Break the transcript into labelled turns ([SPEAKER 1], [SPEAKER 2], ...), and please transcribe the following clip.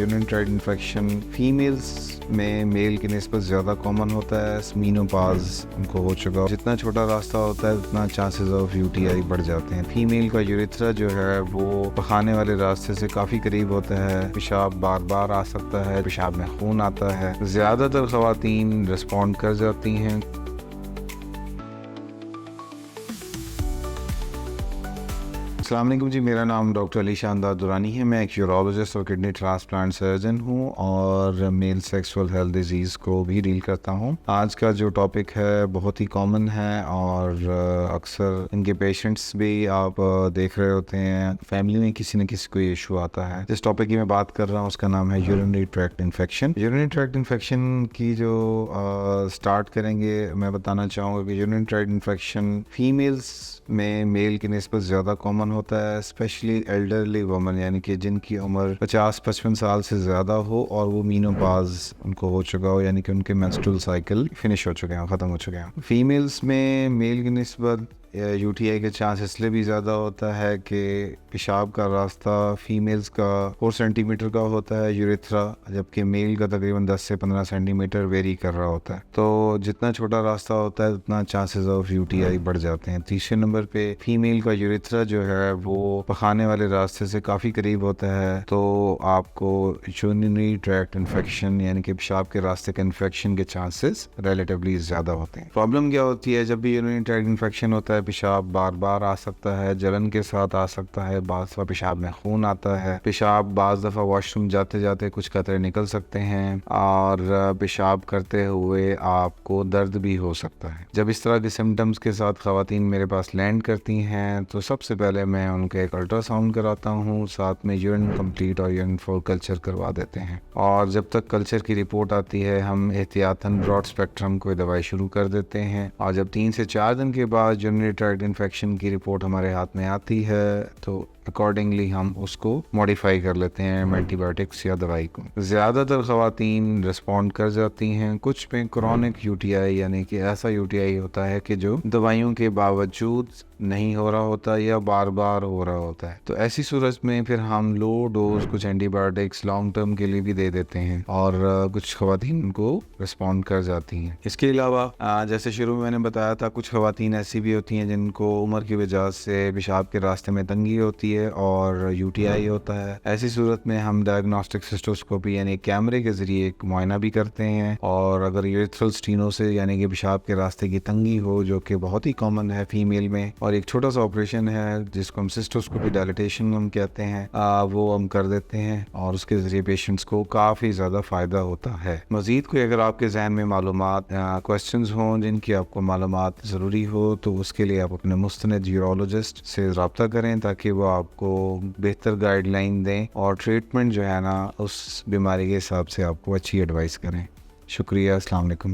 [SPEAKER 1] Urinary tract infection females में mail की निस्बत ज़्यादा कॉमन होता है। मीनोपॉज उनको हो चुका हो, जितना छोटा रास्ता होता है उतना चांसेस ऑफ यूटीआई बढ़ जाते हैं। फीमेल का यूरेथ्रा जो है वो पखाने वाले रास्ते से काफ़ी करीब होता है। पेशाब बार बार आ सकता है, पेशाब में खून आता है। ज़्यादातर ख़वातीन रिस्पॉन्ड कर जाती हैं। अस्सलाम वालेकुम जी, मेरा नाम डॉक्टर अली शानदार दुरानी है। मैं एक यूरोलॉजिस्ट और किडनी ट्रांसप्लांट सर्जन हूँ और मेल सेक्सुअल हेल्थ डिजीज़ को भी डील करता हूँ। आज का जो टॉपिक है बहुत ही कॉमन है और अक्सर इनके पेशेंट्स भी आप देख रहे होते हैं, फैमिली में किसी न किसी को ये इशू आता है। जिस टॉपिक की मैं बात कर रहा हूँ उसका नाम है urinary tract infection. Urinary tract infection की जो स्टार्ट करेंगे, मैं बताना चाहूँगा कि यूरिनरी ट्रैक्ट इन्फेक्शन फीमेल्स में मेल की निस्बत ज़्यादा कॉमन होता है, स्पेशली एल्डरली वुमन, यानी कि जिनकी उम्र 50-55 साल से ज़्यादा हो और वो मीनोपॉज उनको हो चुका हो, यानी कि उनके मेंस्ट्रुअल साइकिल फिनिश हो चुके हैं, ख़त्म हो चुके हैं। फीमेल्स में मेल की निस्बत यूटीआई के चांस इसलिए भी ज़्यादा होता है कि पेशाब का रास्ता फीमेल्स का 4 सेंटीमीटर का होता है यूरेथ्रा, जबकि मेल का तकरीबन 10 से 15 सेंटीमीटर वेरी कर रहा होता है। तो जितना छोटा रास्ता होता है उतना चांसेस ऑफ यूटीआई बढ़ जाते हैं। तीसरे नंबर पे फीमेल का यूरेथ्रा जो है वो पखाने वाले रास्ते से काफ़ी करीब होता है, तो आपको यूरिनरी ट्रैक्ट इन्फेक्शन यानी कि पेशाब के रास्ते के इन्फेक्शन के चांसेस रिलेटिवली ज़्यादा होते हैं। प्रॉब्लम क्या होती है, जब भी यूरिनरी ट्रैक्ट इन्फेक्शन होता है पेशाब बार बार आ सकता है, जलन के साथ आ सकता है, बाज़ दफ़ा पेशाब में खून आता है, पेशाब बाज़ दफ़ा वॉशरूम जाते जाते कुछ कतरे निकल सकते हैं और पेशाब करते हुए आपको दर्द भी हो सकता है। जब इस तरह के सिम्टम्स के साथ ख़वातीन मेरे पास लैंड करती हैं तो सबसे पहले मैं उनका एक अल्ट्रासाउंड कराता हूँ, साथ में यूरिन कंप्लीट और यूरिन फॉर कल्चर करवा देते हैं और जब तक कल्चर की रिपोर्ट आती है हम एहतियातन ब्रॉड स्पेक्ट्रम कोई दवाई शुरू कर देते हैं और जब 3 से 4 दिन के बाद यूरिनरी ट्रैक्ट इन्फेक्शन की रिपोर्ट हमारे हाथ में आती है तो अकॉर्डिंगली हम उसको मॉडिफाई कर लेते हैं एंटीबायोटिक्स या दवाई को। ज़्यादातर ख़वातीन रिस्पॉन्ड कर जाती हैं। कुछ में क्रॉनिक यूटीआई यानी कि ऐसा यूटीआई होता है कि जो दवाइयों के बावजूद नहीं हो रहा होता या बार बार हो रहा होता है, तो ऐसी सूरत में फिर हम लो डोज कुछ एंटीबायोटिक्स लॉन्ग टर्म के लिए भी दे देते हैं और कुछ ख़वातीन उनको रिस्पॉन्ड कर जाती हैं। इसके अलावा जैसे शुरू में मैंने बताया था, कुछ ख़वातीन ऐसी भी होती हैं जिनको उम्र की वजह से पेशाब के रास्ते में तंगी होती है और यूटीआई होता है। ऐसी सूरत में हम डायग्नोस्टिक सिस्टोस्कोपी यानी कैमरे के जरिए एक मुआयना भी करते हैं और अगर यूरेथ्रल स्टीनोसिस यानी कि पेशाब के रास्ते की तंगी हो, जो कि बहुत ही कॉमन है फीमेल में, और एक छोटा सा ऑपरेशन है जिसको हम सिस्टोस्कोपी डायलिटेशन हम कहते हैं, वो हम कर देते हैं और उसके जरिए पेशेंट्स को काफ़ी ज़्यादा फ़ायदा होता है। मज़ीद कोई अगर आपके जहन में मालूमात क्वेश्चंस हों जिनकी आपको मालूमात ज़रूरी हो तो उसके लिए आप अपने मुस्तनद यूरोलॉजिस्ट से रब्ता करें ताकि वो आपको बेहतर गाइडलाइन दें और ट्रीटमेंट जो है ना उस बीमारी के हिसाब से आपको अच्छी एडवाइस करें। शुक्रिया। अस्सलाम वालेकुम।